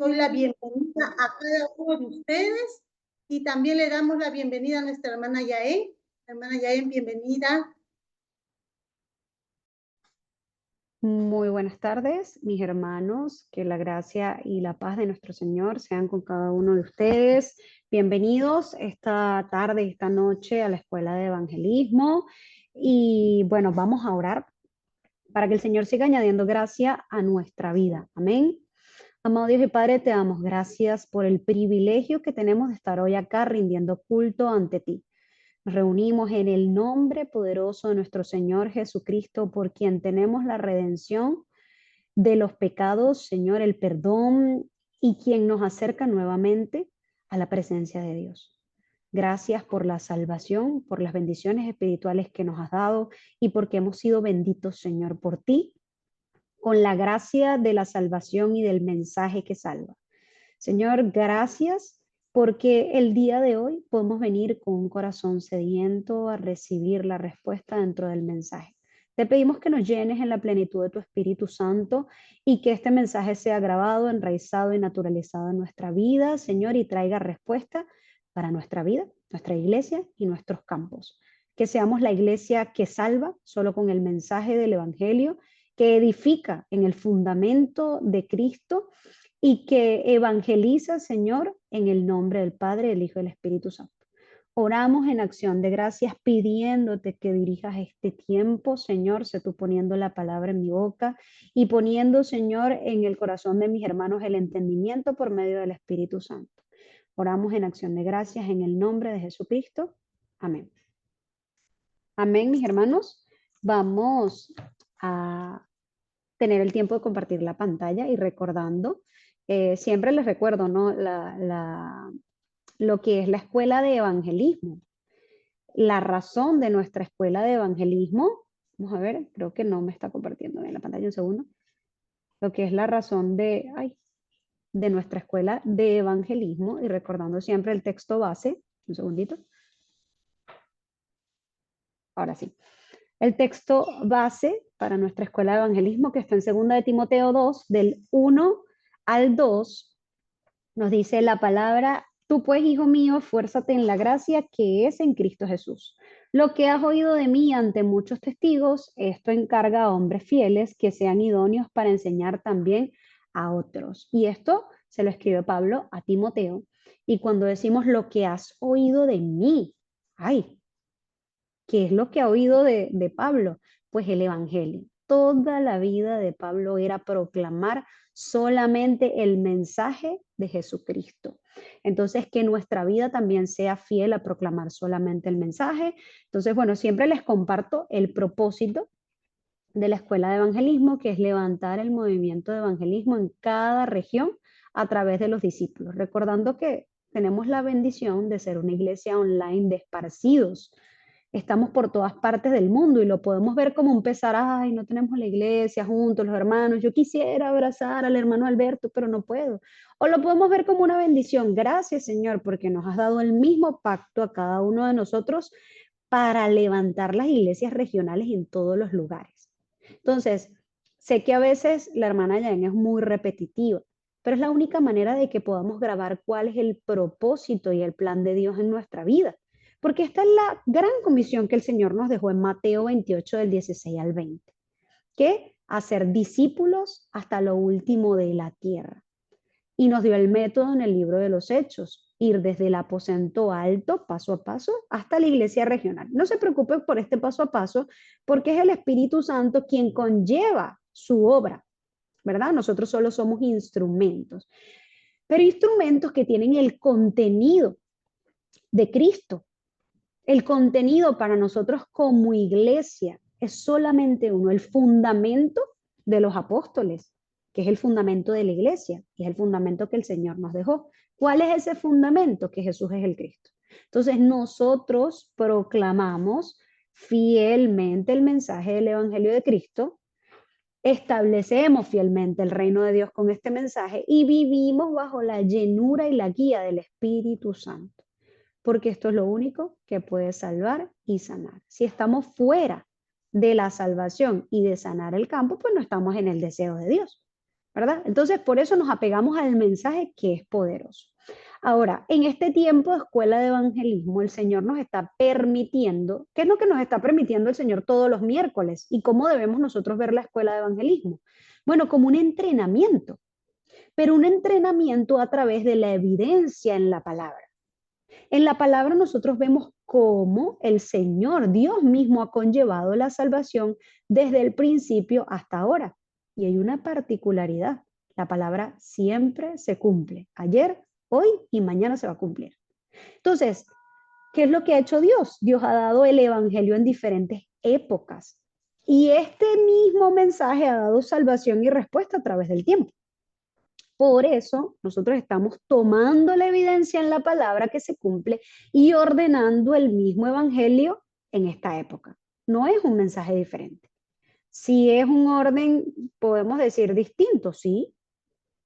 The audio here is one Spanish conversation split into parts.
doy la bienvenida a cada uno de ustedes y también le damos la bienvenida a nuestra hermana Yael. Hermana Yael, bienvenida. Muy buenas tardes, mis hermanos. Que la gracia y la paz de nuestro Señor sean con cada uno de ustedes. Bienvenidos esta tarde, esta noche a la Escuela de Evangelismo. Y bueno, vamos a orar para que el Señor siga añadiendo gracia a nuestra vida. Amén. Amado Dios y Padre, te damos gracias por el privilegio que tenemos de estar hoy acá rindiendo culto ante ti. Nos reunimos en el nombre poderoso de nuestro Señor Jesucristo, por quien tenemos la redención de los pecados, Señor, el perdón, y quien nos acerca nuevamente a la presencia de Dios. Gracias por la salvación, por las bendiciones espirituales que nos has dado y porque hemos sido benditos, Señor, por ti, con la gracia de la salvación y del mensaje que salva. Señor, gracias porque el día de hoy podemos venir con un corazón sediento a recibir la respuesta dentro del mensaje. Te pedimos que nos llenes en la plenitud de tu Espíritu Santo y que este mensaje sea grabado, enraizado y naturalizado en nuestra vida, Señor, y traiga respuesta para nuestra vida, nuestra iglesia y nuestros campos. Que seamos la iglesia que salva solo con el mensaje del Evangelio, que edifica en el fundamento de Cristo y que evangeliza, Señor, en el nombre del Padre, del Hijo y del Espíritu Santo. Oramos en acción de gracias pidiéndote que dirijas este tiempo, Señor, sé tú poniendo la palabra en mi boca y poniendo, Señor, en el corazón de mis hermanos el entendimiento por medio del Espíritu Santo. Oramos en acción de gracias en el nombre de Jesucristo. Amén. Amén, mis hermanos. Vamos a tener el tiempo de compartir la pantalla y recordando, siempre les recuerdo, ¿no? Lo que es la escuela de evangelismo. La razón de nuestra escuela de evangelismo, vamos a ver, creo que no me está compartiendo bien la pantalla, un segundo. Lo que es la razón de nuestra escuela de evangelismo y recordando siempre el texto base, un segundito. Ahora sí. El texto base para nuestra escuela de evangelismo que está en 2 de Timoteo 2, del 1 al 2, nos dice la palabra: tú pues, hijo mío, fuérzate en la gracia que es en Cristo Jesús. Lo que has oído de mí ante muchos testigos, esto encarga a hombres fieles que sean idóneos para enseñar también a otros. Y esto se lo escribe Pablo a Timoteo. Y cuando decimos lo que has oído de mí, ay, ¿qué es lo que ha oído de Pablo? Pues el Evangelio. Toda la vida de Pablo era proclamar solamente el mensaje de Jesucristo. Entonces, que nuestra vida también sea fiel a proclamar solamente el mensaje. Entonces, bueno, siempre les comparto el propósito de la Escuela de Evangelismo, que es levantar el movimiento de evangelismo en cada región a través de los discípulos. Recordando que tenemos la bendición de ser una iglesia online de esparcidos. Estamos por todas partes del mundo y lo podemos ver como un pesar: ay, no tenemos la iglesia juntos, los hermanos, yo quisiera abrazar al hermano Alberto, pero no puedo. O lo podemos ver como una bendición: gracias, Señor, porque nos has dado el mismo pacto a cada uno de nosotros para levantar las iglesias regionales en todos los lugares. Entonces, sé que a veces la hermana Jan es muy repetitiva, pero es la única manera de que podamos grabar cuál es el propósito y el plan de Dios en nuestra vida. Porque esta es la gran comisión que el Señor nos dejó en Mateo 28, del 16 al 20, que hacer discípulos hasta lo último de la tierra. Y nos dio el método en el libro de los Hechos: ir desde el aposento alto, paso a paso, hasta la iglesia regional. No se preocupen por este paso a paso, porque es el Espíritu Santo quien conlleva su obra, ¿verdad? Nosotros solo somos instrumentos, pero instrumentos que tienen el contenido de Cristo. El contenido para nosotros como iglesia es solamente uno: el fundamento de los apóstoles, que es el fundamento de la iglesia, y es el fundamento que el Señor nos dejó. ¿Cuál es ese fundamento? Que Jesús es el Cristo. Entonces nosotros proclamamos fielmente el mensaje del Evangelio de Cristo, establecemos fielmente el reino de Dios con este mensaje y vivimos bajo la llenura y la guía del Espíritu Santo, porque esto es lo único que puede salvar y sanar. Si estamos fuera de la salvación y de sanar el campo, pues no estamos en el deseo de Dios. ¿verdad? Entonces, por eso nos apegamos al mensaje que es poderoso. Ahora, en este tiempo de escuela de evangelismo, el Señor nos está permitiendo, ¿qué es lo que nos está permitiendo el Señor todos los miércoles? ¿Y cómo debemos nosotros ver la escuela de evangelismo? Bueno, como un entrenamiento, pero un entrenamiento a través de la evidencia en la palabra. En la palabra nosotros vemos cómo el Señor, Dios mismo, ha conllevado la salvación desde el principio hasta ahora. Y hay una particularidad, la palabra siempre se cumple. Ayer, hoy y mañana se va a cumplir. Entonces, ¿qué es lo que ha hecho Dios? Dios ha dado el Evangelio en diferentes épocas. Y este mismo mensaje ha dado salvación y respuesta a través del tiempo. Por eso nosotros estamos tomando la evidencia en la palabra que se cumple y ordenando el mismo evangelio en esta época. No es un mensaje diferente. Si es un orden, podemos decir distinto, sí,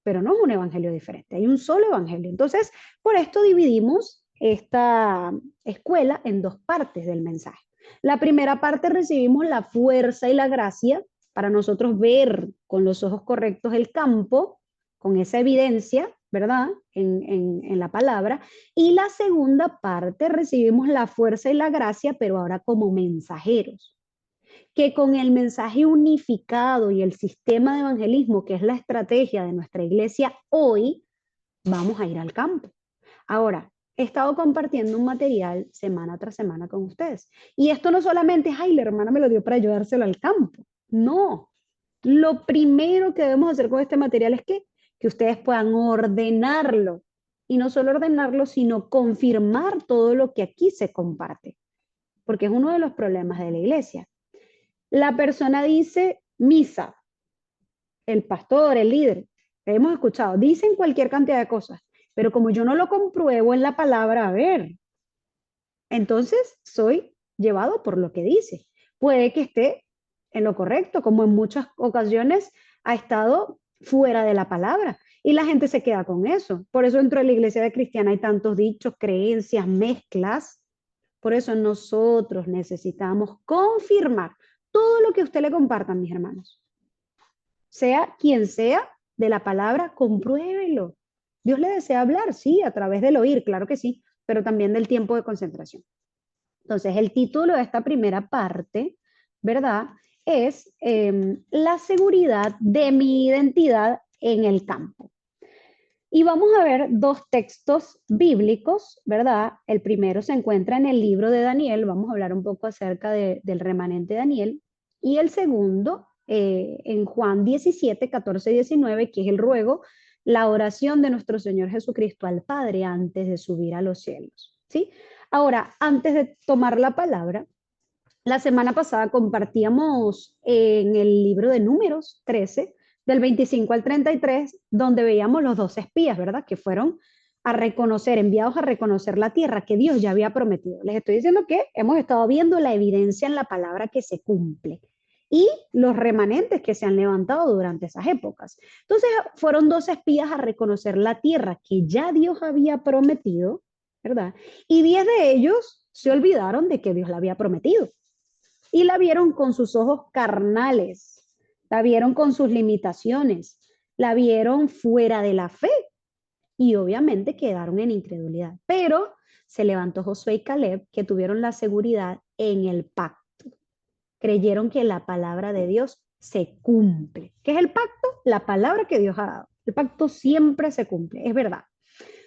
pero no es un evangelio diferente. Hay un solo evangelio. Entonces, por esto dividimos esta escuela en dos partes del mensaje. La primera parte recibimos la fuerza y la gracia para nosotros ver con los ojos correctos el campo, con esa evidencia, ¿verdad? En la palabra. Y la segunda parte recibimos la fuerza y la gracia, pero ahora como mensajeros, que con el mensaje unificado y el sistema de evangelismo, que es la estrategia de nuestra iglesia hoy, vamos a ir al campo. Ahora, he estado compartiendo un material semana tras semana con ustedes. Y esto no solamente es, ay, la hermana me lo dio para ayudárselo al campo. No. Lo primero que debemos hacer con este material es que ustedes puedan ordenarlo. Y no solo ordenarlo, sino confirmar todo lo que aquí se comparte. Porque es uno de los problemas de la iglesia. La persona dice misa, el pastor, el líder, hemos escuchado, dicen cualquier cantidad de cosas, pero como yo no lo compruebo en la palabra, a ver, entonces soy llevado por lo que dice. Puede que esté en lo correcto, como en muchas ocasiones ha estado fuera de la palabra y la gente se queda con eso. Por eso dentro de la iglesia de cristiana hay tantos dichos, creencias, mezclas. Por eso nosotros necesitamos confirmar todo lo que usted le comparta, mis hermanos. Sea quien sea de la palabra, compruébelo. Dios le desea hablar, sí, a través del oír, claro que sí, pero también del tiempo de concentración. Entonces, el título de esta primera parte, ¿verdad? Es la seguridad de mi identidad en el campo. Y vamos a ver dos textos bíblicos, ¿verdad? El primero se encuentra en el libro de Daniel, vamos a hablar un poco acerca del remanente de Daniel, y el segundo en Juan 17, 14 y 19, que es el ruego, la oración de nuestro Señor Jesucristo al Padre antes de subir a los cielos, ¿sí? Ahora, antes de tomar la palabra, la semana pasada compartíamos en el libro de Números 13, del 25 al 33, donde veíamos los 12 espías, ¿verdad? Que fueron a reconocer, enviados a reconocer la tierra que Dios ya había prometido. Les estoy diciendo que hemos estado viendo la evidencia en la palabra que se cumple y los remanentes que se han levantado durante esas épocas. Entonces fueron 12 espías a reconocer la tierra que ya Dios había prometido, ¿verdad? Y 10 de ellos se olvidaron de que Dios la había prometido y la vieron con sus ojos carnales, la vieron con sus limitaciones, la vieron fuera de la fe y obviamente quedaron en incredulidad. Pero se levantó Josué y Caleb, que tuvieron la seguridad en el pacto. Creyeron que la palabra de Dios se cumple. ¿Qué es el pacto? La palabra que Dios ha dado. El pacto siempre se cumple, es verdad.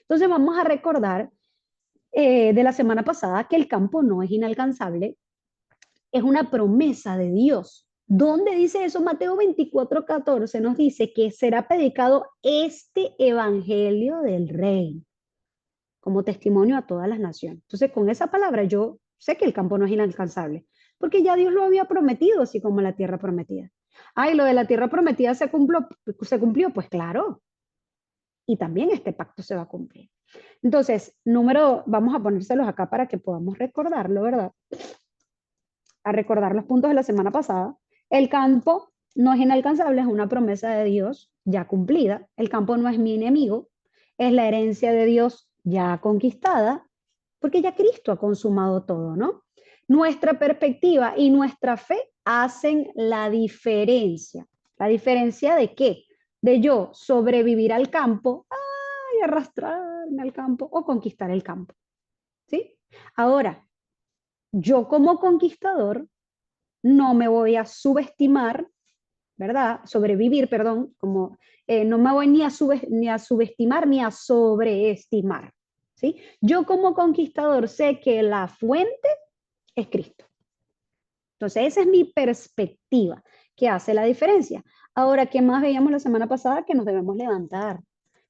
Entonces vamos a recordar de la semana pasada que el campo no es inalcanzable, es una promesa de Dios. ¿Dónde dice eso? Mateo 24, 14 nos dice que será predicado este evangelio del rey como testimonio a todas las naciones. Entonces, con esa palabra yo sé que el campo no es inalcanzable, porque ya Dios lo había prometido, así como la tierra prometida. Ay, lo de la tierra prometida se cumplió, pues claro. Y también este pacto se va a cumplir. Entonces, vamos a ponérselos acá para que podamos recordarlo, ¿verdad? A recordar los puntos de la semana pasada. El campo no es inalcanzable, es una promesa de Dios ya cumplida. El campo no es mi enemigo, es la herencia de Dios ya conquistada, porque ya Cristo ha consumado todo, ¿no? Nuestra perspectiva y nuestra fe hacen la diferencia. ¿La diferencia de qué? de yo sobrevivir al campo, ay, arrastrarme al campo o conquistar el campo, ¿sí? Ahora, yo como conquistador no me voy a subestimar, ¿verdad? Sobrevivir, perdón, como no me voy ni a subestimar ni a sobreestimar, ¿sí? Yo como conquistador sé que la fuente es Cristo. Entonces, esa es mi perspectiva que hace la diferencia. Ahora, ¿qué más veíamos la semana pasada? Que nos debemos levantar,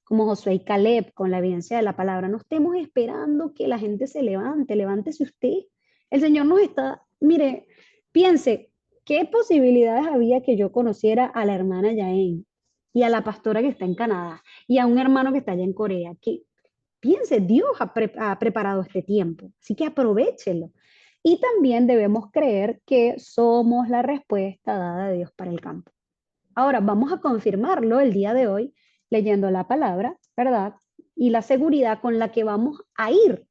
como Josué y Caleb, con la evidencia de la palabra. No estemos esperando que la gente se levante, levántese usted. El Señor nos está, mire, piense, ¿qué posibilidades había que yo conociera a la hermana Yael y a la pastora que está en Canadá y a un hermano que está allá en Corea? Que piense, Dios ha preparado este tiempo, así que aprovéchelo. Y también debemos creer que somos la respuesta dada de Dios para el campo. Ahora, vamos a confirmarlo el día de hoy leyendo la palabra, ¿verdad? Y la seguridad con la que vamos a ir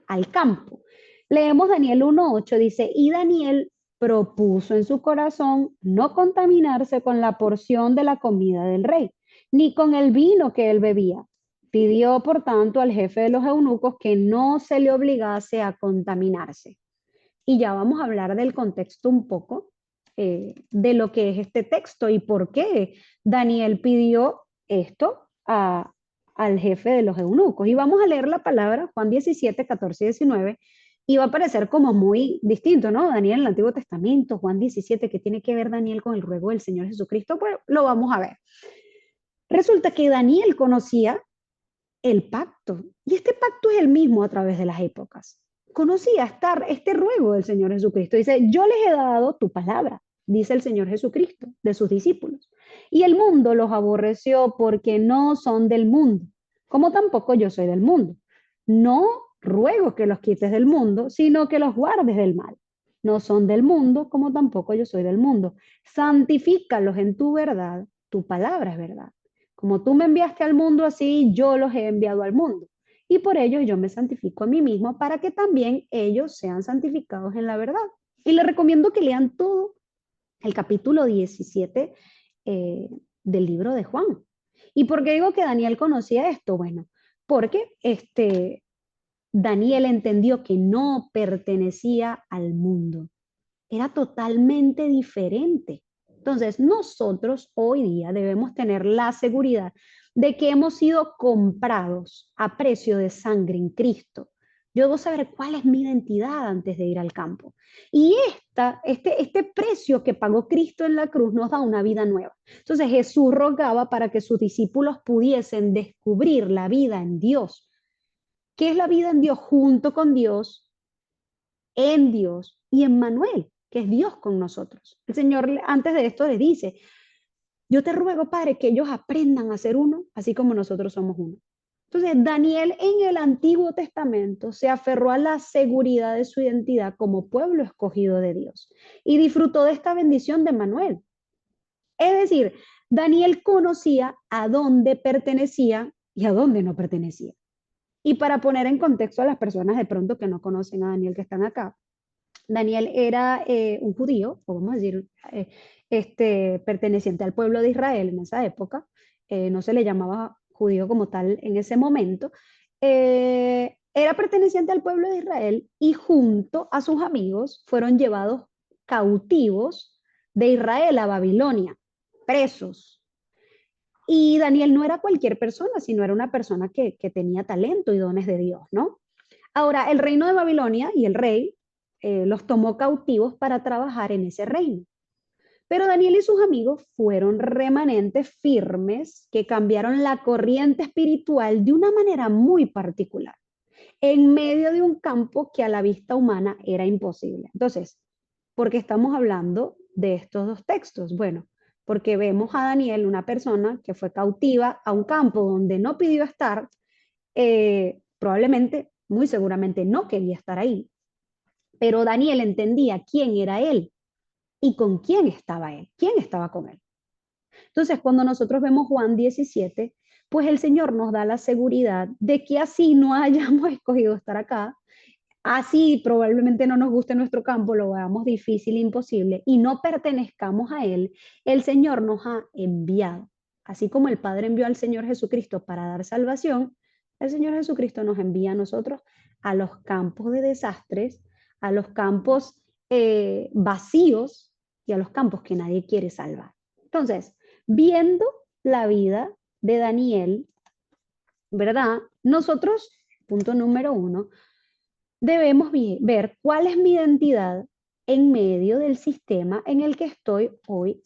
al campo. Leemos Daniel 1:8, dice, y Daniel propuso en su corazón no contaminarse con la porción de la comida del rey, ni con el vino que él bebía. Pidió, por tanto, al jefe de los eunucos que no se le obligase a contaminarse. Y ya vamos a hablar del contexto un poco, de lo que es este texto y por qué Daniel pidió esto al jefe de los eunucos. Y vamos a leer la palabra Juan 17, 14 y 19, y va a parecer como muy distinto, ¿no? Daniel en el Antiguo Testamento, Juan 17, ¿qué tiene que ver Daniel con el ruego del Señor Jesucristo? Pues lo vamos a ver. Resulta que Daniel conocía el pacto, y este pacto es el mismo a través de las épocas. Conocía este ruego del Señor Jesucristo. Dice, yo les he dado tu palabra, dice el Señor Jesucristo, de sus discípulos. Y el mundo los aborreció porque no son del mundo, como tampoco yo soy del mundo. No ruego que los quites del mundo, sino que los guardes del mal. No son del mundo, como tampoco yo soy del mundo. Santifícalos en tu verdad, tu palabra es verdad. Como tú me enviaste al mundo, así yo los he enviado al mundo. Y por ello yo me santifico a mí mismo para que también ellos sean santificados en la verdad. Y les recomiendo que lean todo el capítulo 17 del libro de Juan. ¿Y por qué digo que Daniel conocía esto? Bueno, porque Daniel entendió que no pertenecía al mundo. Era totalmente diferente. Entonces, nosotros hoy día debemos tener la seguridad de que hemos sido comprados a precio de sangre en Cristo. Yo debo saber cuál es mi identidad antes de ir al campo. Y este precio que pagó Cristo en la cruz nos da una vida nueva. Entonces Jesús rogaba para que sus discípulos pudiesen descubrir la vida en Dios. ¿Qué es la vida en Dios? Junto con Dios, en Dios y en Manuel, que es Dios con nosotros. El Señor antes de esto le dice, yo te ruego, Padre, que ellos aprendan a ser uno, así como nosotros somos uno. Entonces, Daniel en el Antiguo Testamento se aferró a la seguridad de su identidad como pueblo escogido de Dios y disfrutó de esta bendición de Manuel. Es decir, Daniel conocía a dónde pertenecía y a dónde no pertenecía. Y para poner en contexto a las personas de pronto que no conocen a Daniel que están acá, Daniel era un judío, o vamos a decir, perteneciente al pueblo de Israel en esa época. No se le llamaba judío como tal en ese momento. Era perteneciente al pueblo de Israel y junto a sus amigos fueron llevados cautivos de Israel a Babilonia, presos. Y Daniel no era cualquier persona, sino era una persona que tenía talento y dones de Dios, ¿no? Ahora, el reino de Babilonia y el rey los tomó cautivos para trabajar en ese reino. Pero Daniel y sus amigos fueron remanentes firmes que cambiaron la corriente espiritual de una manera muy particular, en medio de un campo que a la vista humana era imposible. Entonces, ¿por qué estamos hablando de estos dos textos? Bueno, porque vemos a Daniel, una persona que fue cautiva a un campo donde no pidió estar, probablemente, muy seguramente no quería estar ahí, pero Daniel entendía quién era él y con quién estaba él, quién estaba con él. Entonces, cuando nosotros vemos Juan 17, pues el Señor nos da la seguridad de que así no hayamos escogido estar acá, así probablemente no nos guste nuestro campo, lo veamos difícil, imposible, y no pertenezcamos a Él, el Señor nos ha enviado Así como el Padre envió al Señor Jesucristo para dar salvación, el Señor Jesucristo nos envía a nosotros a los campos de desastres, a los campos vacíos y a los campos que nadie quiere salvar. Entonces, viendo la vida de Daniel, ¿verdad? Nosotros, punto número 1, debemos ver cuál es mi identidad en medio del sistema en el que estoy hoy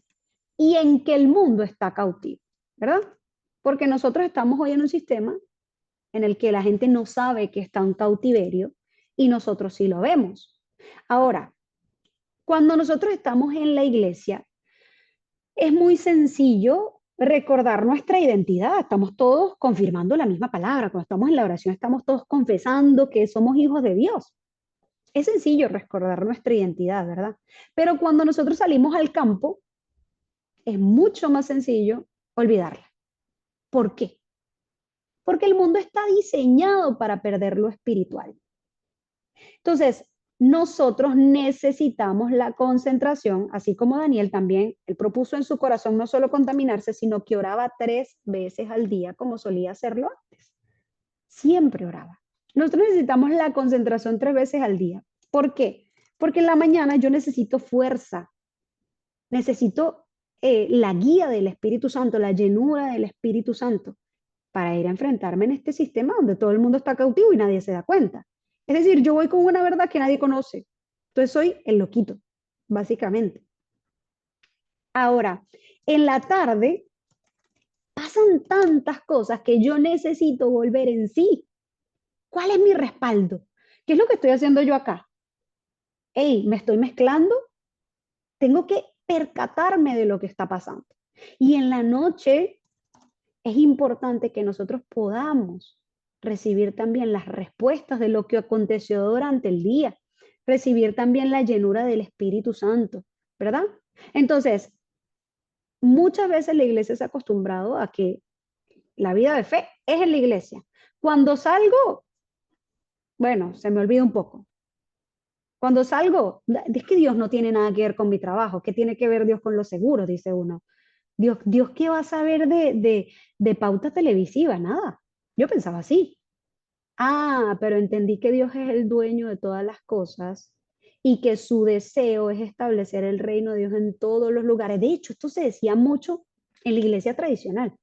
y en que el mundo está cautivo, ¿verdad? Porque nosotros estamos hoy en un sistema en el que la gente no sabe que está en cautiverio y nosotros sí lo vemos. Ahora, cuando nosotros estamos en la iglesia, es muy sencillo recordar nuestra identidad. Estamos todos confirmando la misma palabra. Cuando estamos en la oración, estamos todos confesando que somos hijos de Dios. Es sencillo recordar nuestra identidad, ¿verdad? Pero cuando nosotros salimos al campo, es mucho más sencillo olvidarla. ¿Por qué? Porque el mundo está diseñado para perder lo espiritual. Entonces, nosotros necesitamos la concentración, así como Daniel también, él propuso en su corazón no solo contaminarse, sino que oraba 3 veces al día, como solía hacerlo antes. Siempre oraba. Nosotros necesitamos la concentración 3 veces al día. ¿Por qué? Porque en la mañana yo necesito fuerza, necesito la guía del Espíritu Santo, la llenura del Espíritu Santo, para ir a enfrentarme en este sistema donde todo el mundo está cautivo y nadie se da cuenta. Es decir, yo voy con una verdad que nadie conoce. Entonces soy el loquito, básicamente. Ahora, en la tarde pasan tantas cosas que yo necesito volver en sí. ¿Cuál es mi respaldo? ¿Qué es lo que estoy haciendo yo acá? Hey, ¿me estoy mezclando? Tengo que percatarme de lo que está pasando. Y en la noche es importante que nosotros podamos recibir también las respuestas de lo que aconteció durante el día, recibir también la llenura del Espíritu Santo, ¿verdad? Entonces, muchas veces la iglesia se ha acostumbrado a que la vida de fe es en la iglesia. Cuando salgo, bueno, se me olvida un poco. Cuando salgo, es que Dios no tiene nada que ver con mi trabajo. ¿Qué tiene que ver Dios con los seguros? Dice uno. Dios, ¿qué va a saber de pauta televisiva? Nada. Yo pensaba así. Ah, pero entendí que Dios es el dueño de todas las cosas y que su deseo es establecer el reino de Dios en todos los lugares. De hecho, esto se decía mucho en la iglesia tradicional.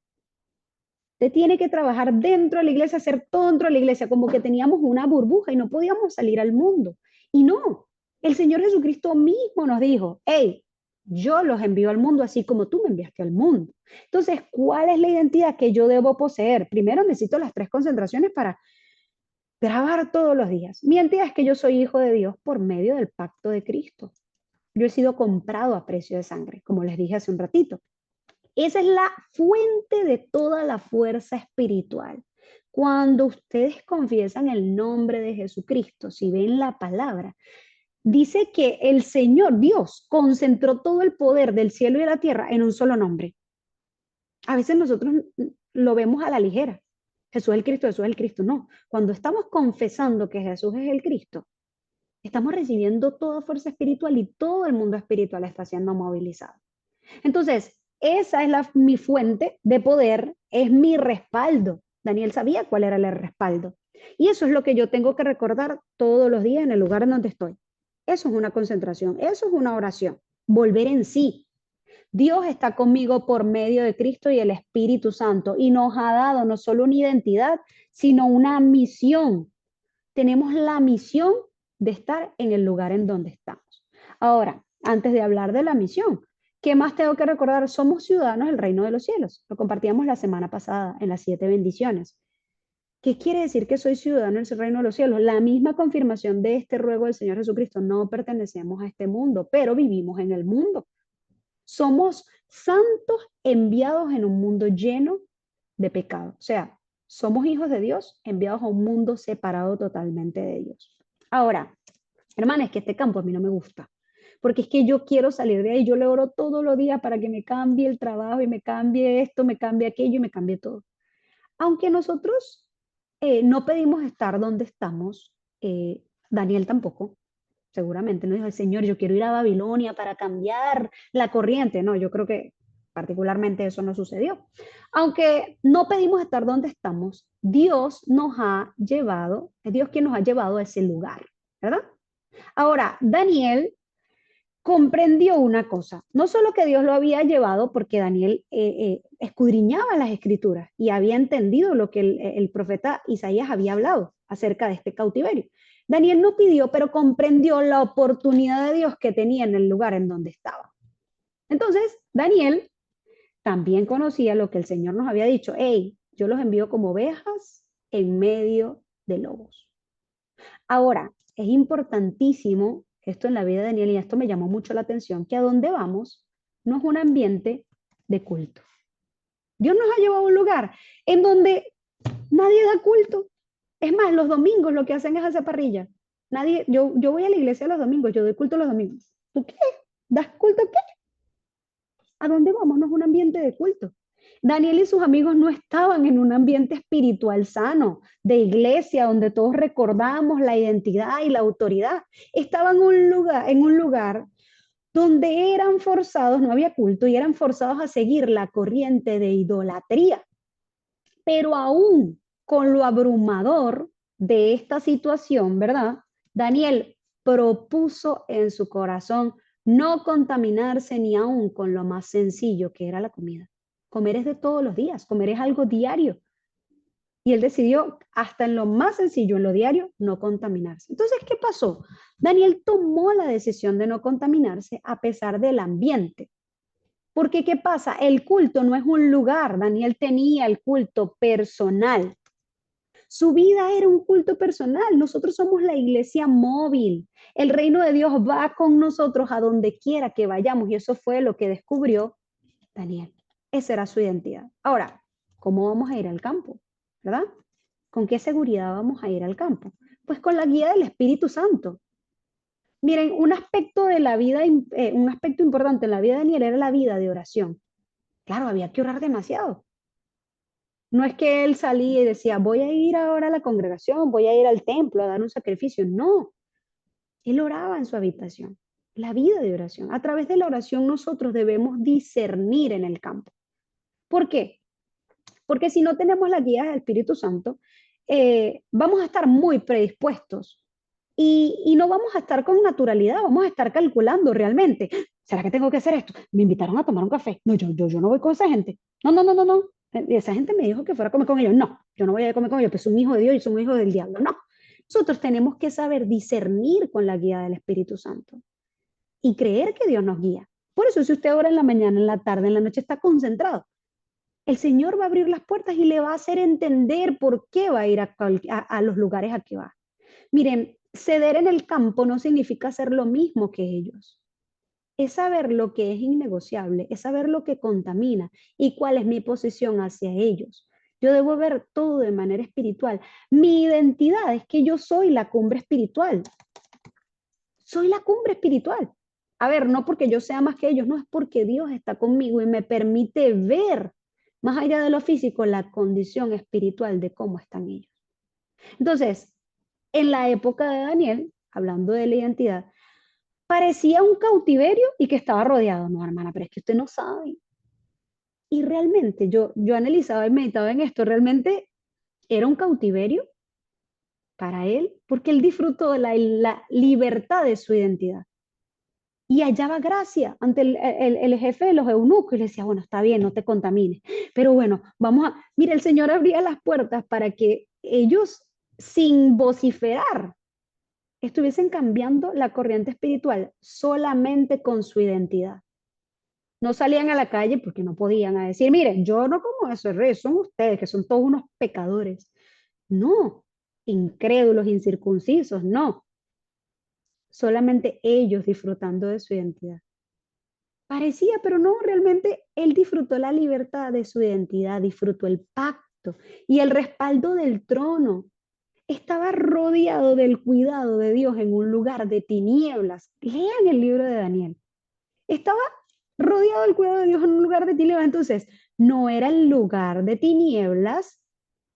Usted tiene que trabajar dentro de la iglesia, hacer todo dentro de la iglesia, como que teníamos una burbuja y no podíamos salir al mundo. Y no, el Señor Jesucristo mismo nos dijo, hey, yo los envío al mundo así como tú me enviaste al mundo. Entonces, ¿cuál es la identidad que yo debo poseer? Primero necesito las 3 concentraciones para grabar todos los días. Mi identidad es que yo soy hijo de Dios por medio del pacto de Cristo. Yo he sido comprado a precio de sangre, como les dije hace un ratito. Esa es la fuente de toda la fuerza espiritual. Cuando ustedes confiesan el nombre de Jesucristo, si ven la palabra, dice que el Señor Dios concentró todo el poder del cielo y de la tierra en un solo nombre. A veces nosotros lo vemos a la ligera. Jesús es el Cristo, Jesús es el Cristo. No, cuando estamos confesando que Jesús es el Cristo, estamos recibiendo toda fuerza espiritual y todo el mundo espiritual está siendo movilizado. Entonces, esa es mi fuente de poder, es mi respaldo. Daniel sabía cuál era el respaldo. Y eso es lo que yo tengo que recordar todos los días en el lugar en donde estoy. Eso es una concentración, eso es una oración. Volver en sí. Dios está conmigo por medio de Cristo y el Espíritu Santo y nos ha dado no solo una identidad, sino una misión. Tenemos la misión de estar en el lugar en donde estamos. Ahora, antes de hablar de la misión, ¿qué más tengo que recordar? Somos ciudadanos del reino de los cielos. Lo compartíamos la semana pasada en las 7 bendiciones. ¿Qué quiere decir que soy ciudadano del reino de los cielos? La misma confirmación de este ruego del Señor Jesucristo. No pertenecemos a este mundo, pero vivimos en el mundo. Somos santos enviados en un mundo lleno de pecado. O sea, somos hijos de Dios enviados a un mundo separado totalmente de Dios. Ahora, hermanos, es que este campo a mí no me gusta, porque es que yo quiero salir de ahí. Yo le oro todos los días para que me cambie el trabajo y me cambie esto, me cambie aquello y me cambie todo. Aunque nosotros no pedimos estar donde estamos, Daniel tampoco. Seguramente no dijo el Señor, yo quiero ir a Babilonia para cambiar la corriente. No, yo creo que particularmente eso no sucedió. Aunque no pedimos estar donde estamos, Dios nos ha llevado, es Dios quien nos ha llevado a ese lugar, ¿verdad? Ahora, Daniel comprendió una cosa, no solo que Dios lo había llevado, porque Daniel escudriñaba las escrituras y había entendido lo que el profeta Isaías había hablado acerca de este cautiverio. Daniel no pidió, pero comprendió la oportunidad de Dios que tenía en el lugar en donde estaba. Entonces, Daniel también conocía lo que el Señor nos había dicho: hey, yo los envío como ovejas en medio de lobos. Ahora, es importantísimo esto en la vida de Daniel, y esto me llamó mucho la atención, que a donde vamos no es un ambiente de culto. Dios nos ha llevado a un lugar en donde nadie da culto. Es más, los domingos lo que hacen es hacer parrilla. Yo voy a la iglesia los domingos, yo doy culto los domingos. ¿Tú qué? ¿Das culto qué? ¿A dónde vamos? No es un ambiente de culto. Daniel y sus amigos no estaban en un ambiente espiritual sano, de iglesia, donde todos recordamos la identidad y la autoridad. Estaban en un lugar donde eran forzados, no había culto, y eran forzados a seguir la corriente de idolatría. Pero aún con lo abrumador de esta situación, ¿verdad? Daniel propuso en su corazón no contaminarse ni aún con lo más sencillo, que era la comida. Comer es de todos los días, comer es algo diario. Y él decidió, hasta en lo más sencillo, en lo diario, no contaminarse. Entonces, ¿qué pasó? Daniel tomó la decisión de no contaminarse a pesar del ambiente. Porque, ¿qué pasa? El culto no es un lugar. Daniel tenía el culto personal. Su vida era un culto personal. Nosotros somos la iglesia móvil. El reino de Dios va con nosotros a donde quiera que vayamos. Y eso fue lo que descubrió Daniel. Esa era su identidad. Ahora, ¿cómo vamos a ir al campo? ¿Verdad? ¿Con qué seguridad vamos a ir al campo? Pues con la guía del Espíritu Santo. Miren, un aspecto de la vida, un aspecto importante en la vida de Daniel era la vida de oración. Claro, había que orar demasiado. No es que él salía y decía, voy a ir ahora a la congregación, voy a ir al templo a dar un sacrificio. No, él oraba en su habitación. La vida de oración. A través de la oración nosotros debemos discernir en el campo. ¿Por qué? Porque si no tenemos la guía del Espíritu Santo, vamos a estar muy predispuestos y no vamos a estar con naturalidad, vamos a estar calculando realmente. ¿Será que tengo que hacer esto? Me invitaron a tomar un café. No, yo no voy con esa gente. No. Esa gente me dijo que fuera a comer con ellos. No, yo no voy a comer con ellos, pues son hijos de Dios y son hijos del diablo. No. Nosotros tenemos que saber discernir con la guía del Espíritu Santo y creer que Dios nos guía. Por eso, si usted ora en la mañana, en la tarde, en la noche, está concentrado, el Señor va a abrir las puertas y le va a hacer entender por qué va a ir a los lugares a que va. Miren, ceder en el campo no significa hacer lo mismo que ellos. Es saber lo que es innegociable, es saber lo que contamina y cuál es mi posición hacia ellos. Yo debo ver todo de manera espiritual. Mi identidad es que yo soy la cumbre espiritual. Soy la cumbre espiritual. A ver, no porque yo sea más que ellos, no, es porque Dios está conmigo y me permite ver, más allá de lo físico, la condición espiritual de cómo están ellos. Entonces, en la época de Daniel, hablando de la identidad, parecía un cautiverio y que estaba rodeado. No, hermana, pero es que usted no sabe. Y realmente yo analizaba y meditaba en esto, realmente era un cautiverio para él, porque él disfrutó de la libertad de su identidad. Y hallaba gracia ante el jefe de los eunucos y le decía, bueno, está bien, no te contamines. Pero bueno, mira, el Señor abría las puertas para que ellos, sin vociferar, estuviesen cambiando la corriente espiritual solamente con su identidad. No salían a la calle porque no podían a decir, miren, yo no como eso, son ustedes que son todos unos pecadores. No, incrédulos, incircuncisos, no. Solamente ellos disfrutando de su identidad. Parecía, pero no, realmente él disfrutó la libertad de su identidad, disfrutó el pacto y el respaldo del trono. Estaba rodeado del cuidado de Dios en un lugar de tinieblas. Lean el libro de Daniel. Estaba rodeado del cuidado de Dios en un lugar de tinieblas. Entonces, no era el lugar de tinieblas,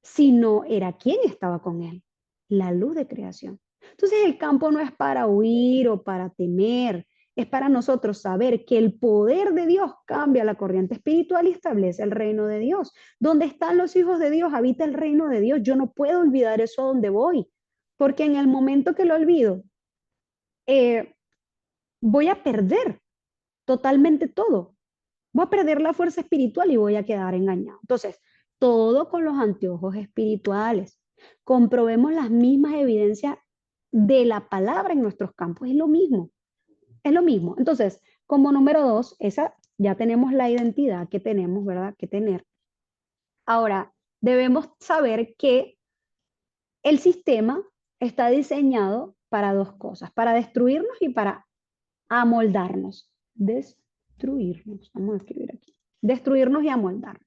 sino era quien estaba con él, la luz de creación. Entonces, el campo no es para huir o para temer. es para nosotros saber que el poder de Dios cambia la corriente espiritual y establece el reino de Dios. Donde están los hijos de Dios, habita el reino de Dios. Yo no puedo olvidar eso a donde voy, porque en el momento que lo olvido, voy a perder totalmente todo. Voy a perder la fuerza espiritual y voy a quedar engañado. Entonces, todo con los anteojos espirituales. Comprobemos las mismas evidencias de la palabra en nuestros campos. Es lo mismo. Es lo mismo. Entonces, como número 2, esa ya tenemos la identidad que tenemos, ¿verdad? Que tener. Ahora, debemos saber que el sistema está diseñado para dos cosas, para destruirnos y para amoldarnos. Destruirnos. Vamos a escribir aquí. Destruirnos y amoldarnos.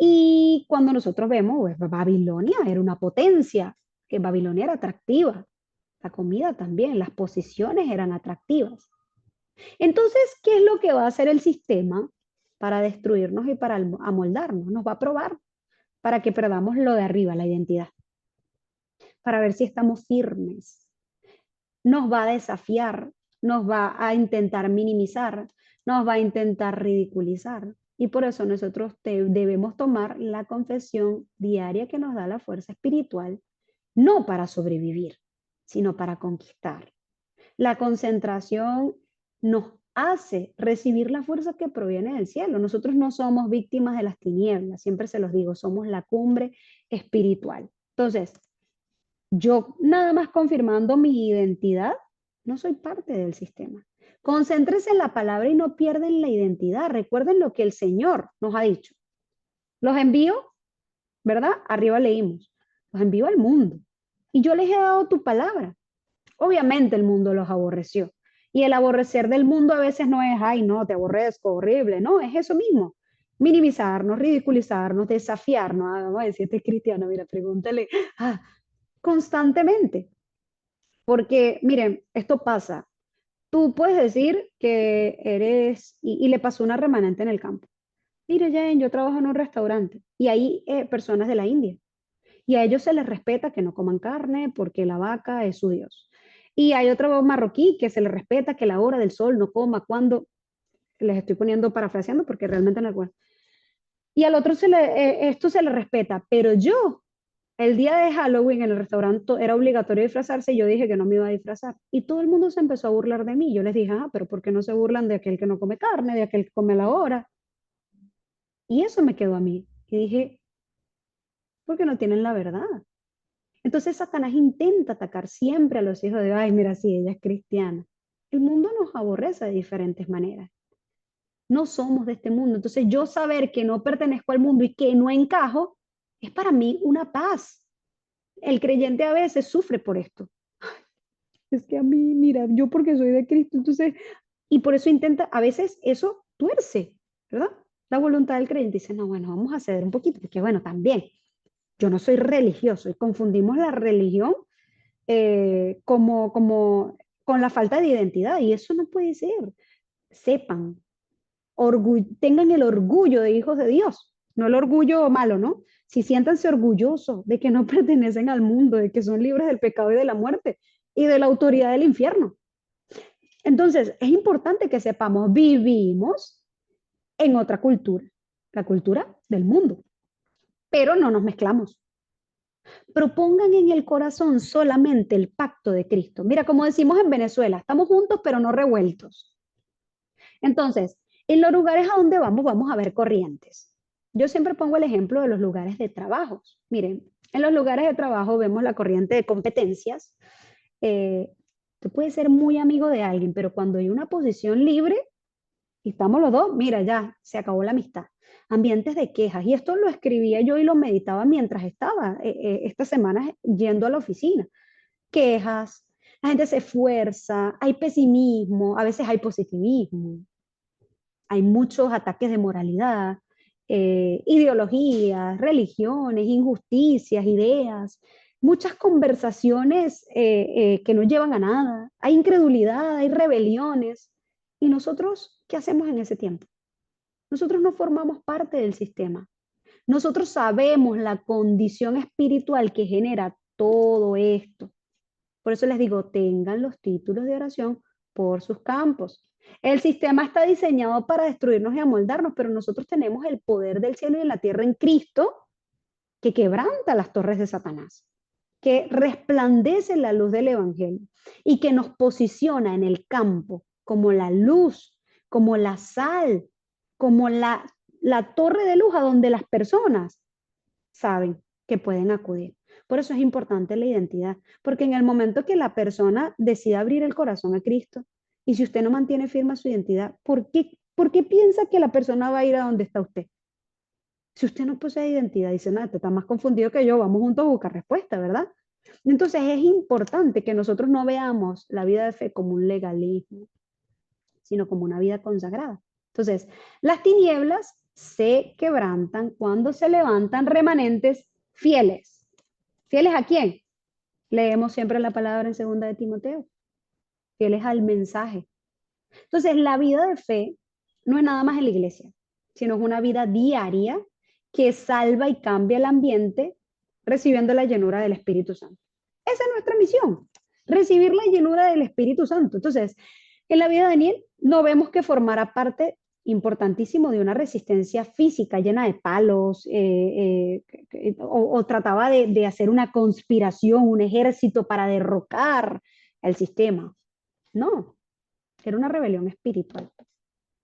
Y cuando nosotros vemos, pues, Babilonia era una potencia, que Babilonia era atractiva. La comida también, las posiciones eran atractivas. Entonces, ¿qué es lo que va a hacer el sistema para destruirnos y para amoldarnos? Nos va a probar para que perdamos lo de arriba, la identidad, para ver si estamos firmes. Nos va a desafiar, nos va a intentar minimizar, nos va a intentar ridiculizar. Y por eso nosotros debemos tomar la confesión diaria que nos da la fuerza espiritual, no para sobrevivir, sino para conquistar. La concentración nos hace recibir la fuerza que proviene del cielo. Nosotros no somos víctimas de las tinieblas, siempre se los digo, somos la cumbre espiritual. Entonces, yo nada más confirmando mi identidad, no soy parte del sistema. Concéntrense en la palabra y no pierden la identidad. Recuerden lo que el Señor nos ha dicho. Los envío, ¿verdad? Arriba leímos, los envío al mundo. Y yo les he dado tu palabra. Obviamente el mundo los aborreció. Y el aborrecer del mundo a veces no es, ay, no, te aborrezco, horrible. No, es eso mismo. Minimizarnos, ridiculizarnos, desafiarnos. Ah, vamos a decir, este cristiano, mira, pregúntale. Constantemente. Porque, miren, esto pasa. Tú puedes decir que eres, y le pasó una remanente en el campo. Mire, Jane, yo trabajo en un restaurante y hay personas de la India. Y a ellos se les respeta que no coman carne porque la vaca es su Dios. Y hay otro marroquí que se les respeta que la hora del sol no coma cuando, les estoy poniendo parafraseando porque realmente no recuerdo. Y al otro esto se le respeta, pero yo, el día de Halloween en el restaurante era obligatorio disfrazarse y yo dije que no me iba a disfrazar. Y todo el mundo se empezó a burlar de mí. Yo les dije, pero ¿por qué no se burlan de aquel que no come carne, de aquel que come a la hora? Y eso me quedó a mí. Y dije, porque no tienen la verdad. Entonces Satanás intenta atacar siempre a los hijos de Dios. Ay, mira, sí, ella es cristiana. El mundo nos aborrece de diferentes maneras. No somos de este mundo. Entonces yo saber que no pertenezco al mundo y que no encajo, es para mí una paz. El creyente a veces sufre por esto. Ay, es que a mí, mira, yo porque soy de Cristo, entonces, y por eso intenta, a veces eso tuerce, ¿verdad? La voluntad del creyente dice, no, bueno, vamos a ceder un poquito, porque bueno, también yo no soy religioso y confundimos la religión como con la falta de identidad y eso no puede ser. Sepan, tengan el orgullo de hijos de Dios, no el orgullo malo, ¿no? Si siéntanse orgullosos de que no pertenecen al mundo, de que son libres del pecado y de la muerte y de la autoridad del infierno. Entonces, es importante que sepamos, vivimos en otra cultura, la cultura del mundo, pero no nos mezclamos. Propongan en el corazón solamente el pacto de Cristo. Mira, como decimos en Venezuela, estamos juntos pero no revueltos. Entonces, en los lugares a donde vamos a ver corrientes. Yo siempre pongo el ejemplo de los lugares de trabajo. Miren, en los lugares de trabajo vemos la corriente de competencias. Tú puedes ser muy amigo de alguien, pero cuando hay una posición libre y estamos los dos, mira, ya se acabó la amistad. Ambientes de quejas. Y esto lo escribía yo y lo meditaba mientras estaba estas semanas yendo a la oficina. Quejas, la gente se esfuerza, hay pesimismo, a veces hay positivismo, hay muchos ataques de moralidad, ideologías, religiones, injusticias, ideas, muchas conversaciones que no llevan a nada, hay incredulidad, hay rebeliones. ¿Y nosotros qué hacemos en ese tiempo? Nosotros no formamos parte del sistema. Nosotros sabemos la condición espiritual que genera todo esto. Por eso les digo, tengan los títulos de oración por sus campos. El sistema está diseñado para destruirnos y amoldarnos, pero nosotros tenemos el poder del cielo y de la tierra en Cristo que quebranta las torres de Satanás, que resplandece la luz del Evangelio y que nos posiciona en el campo como la luz, como la sal, como la torre de luz a donde las personas saben que pueden acudir. Por eso es importante la identidad, porque en el momento que la persona decida abrir el corazón a Cristo, y si usted no mantiene firme su identidad, ¿por qué piensa que la persona va a ir a donde está usted? Si usted no posee identidad, dice, nada, te está más confundido que yo, vamos juntos a buscar respuesta, ¿verdad? Entonces es importante que nosotros no veamos la vida de fe como un legalismo, sino como una vida consagrada. Entonces, las tinieblas se quebrantan cuando se levantan remanentes fieles. ¿Fieles a quién? Leemos siempre la palabra en 2 de Timoteo. Fieles al mensaje. Entonces, la vida de fe no es nada más en la iglesia, sino es una vida diaria que salva y cambia el ambiente recibiendo la llenura del Espíritu Santo. Esa es nuestra misión, recibir la llenura del Espíritu Santo. Entonces, en la vida de Daniel no vemos que formara parte importantísimo de una resistencia física llena de palos, o trataba de hacer una conspiración, un ejército para derrocar el sistema. No, era una rebelión espiritual,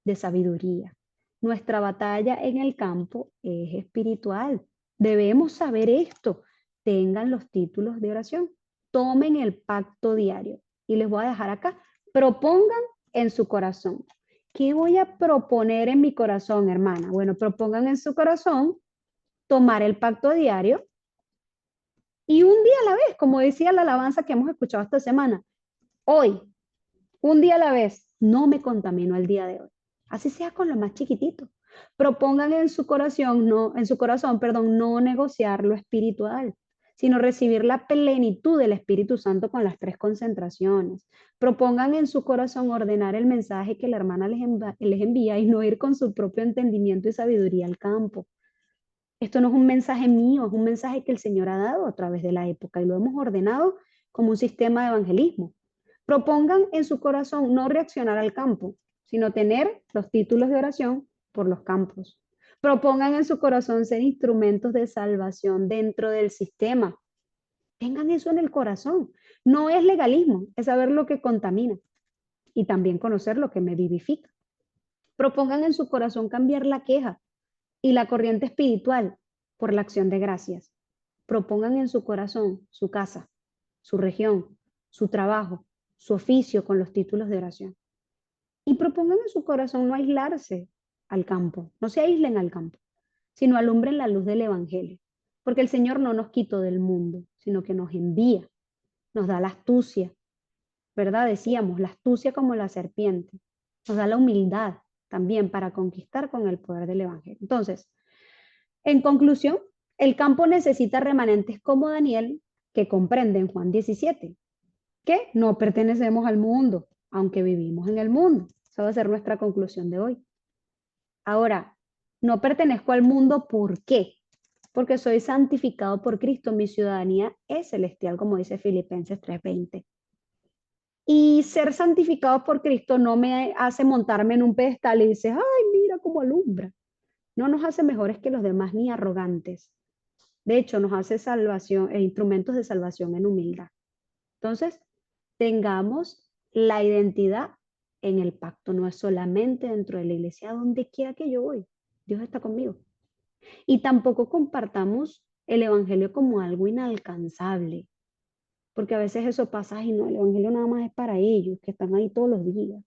de sabiduría. Nuestra batalla en el campo es espiritual. Debemos saber esto. Tengan los títulos de oración. Tomen el pacto diario. Y les voy a dejar acá. Propongan en su corazón. ¿Qué voy a proponer en mi corazón, hermana? Bueno, propongan en su corazón tomar el pacto diario y un día a la vez, como decía la alabanza que hemos escuchado esta semana. Hoy, un día a la vez, no me contamino el día de hoy. Así sea con lo más chiquitito. Propongan en su corazón, no negociar lo espiritual, sino recibir la plenitud del Espíritu Santo con las 3 concentraciones. Propongan en su corazón ordenar el mensaje que la hermana les envía y no ir con su propio entendimiento y sabiduría al campo. Esto no es un mensaje mío, es un mensaje que el Señor ha dado a través de la época y lo hemos ordenado como un sistema de evangelismo. Propongan en su corazón no reaccionar al campo, sino tener los títulos de oración por los campos. Propongan en su corazón ser instrumentos de salvación dentro del sistema. Tengan eso en el corazón. No es legalismo, es saber lo que contamina y también conocer lo que me vivifica. Propongan en su corazón cambiar la queja y la corriente espiritual por la acción de gracias. Propongan en su corazón su casa, su región, su trabajo, su oficio con los títulos de oración. Y propongan en su corazón no aislarse al campo, no se aíslen al campo, sino alumbren la luz del Evangelio. Porque el Señor no nos quitó del mundo, sino que nos envía, nos da la astucia, ¿verdad? Decíamos, la astucia como la serpiente, nos da la humildad también para conquistar con el poder del Evangelio. Entonces, en conclusión, el campo necesita remanentes como Daniel, que comprenden Juan 17, que no pertenecemos al mundo, aunque vivimos en el mundo. Esa va a ser nuestra conclusión de hoy. Ahora, no pertenezco al mundo, ¿por qué? Porque soy santificado por Cristo, mi ciudadanía es celestial, como dice Filipenses 3:20. Y ser santificado por Cristo no me hace montarme en un pedestal y dices, ay, mira cómo alumbra. No nos hace mejores que los demás ni arrogantes. De hecho, nos hace instrumentos de salvación en humildad. Entonces, tengamos la identidad en el pacto, no es solamente dentro de la iglesia, donde quiera que yo voy, Dios está conmigo. Y tampoco compartamos el evangelio como algo inalcanzable, porque a veces eso pasa, y no, el evangelio nada más es para ellos, que están ahí todos los días.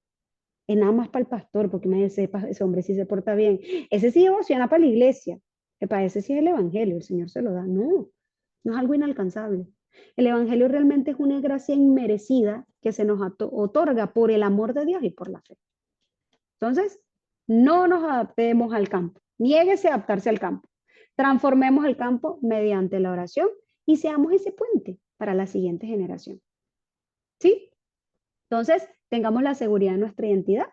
Es nada más para el pastor, porque me dice, ese hombre sí se porta bien. Ese sí devociona para la iglesia, que para ese sí es el evangelio, el Señor se lo da. No, no es algo inalcanzable. El evangelio realmente es una gracia inmerecida que se nos otorga por el amor de Dios y por la fe. Entonces, no nos adaptemos al campo, niéguese a adaptarse al campo. Transformemos el campo mediante la oración y seamos ese puente para la siguiente generación. ¿Sí? Entonces, tengamos la seguridad de nuestra identidad